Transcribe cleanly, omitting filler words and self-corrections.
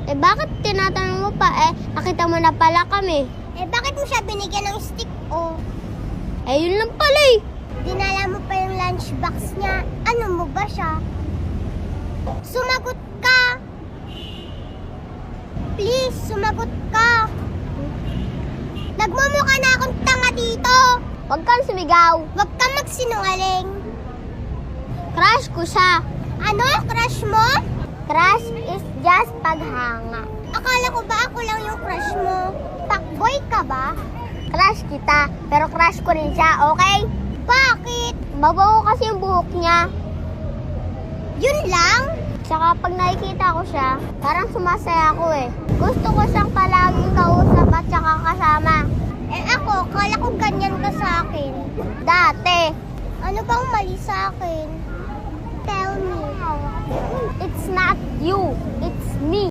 Eh bakit tinatanong mo pa? Nakita mo na pala kami. Bakit mo siya binigyan ng stick yun lang pala Dinala mo pa yung lunchbox niya. Ano mo ba siya? Sumagot ka! Please, sumagot ka! Nagmumukha na akong tanga dito! Huwag kang sumigaw! Huwag kang magsinungaling! Crush ko siya! Ano? Crush mo? Crush is just paghanga. Akala ko ba ako lang yung crush mo? Fuckboy ka ba? Crush kita, pero crush ko rin siya, okay? Bakit? Mabaho kasi yung buhok niya. Yun lang? Tsaka pag nakikita ko siya, parang sumasaya ako Gusto ko siyang palaging kausap at tsaka kasama. Ako, kala ko ganyan ka sa akin. Dati. Ano bang mali sa akin? Tell me. It's not you, it's me.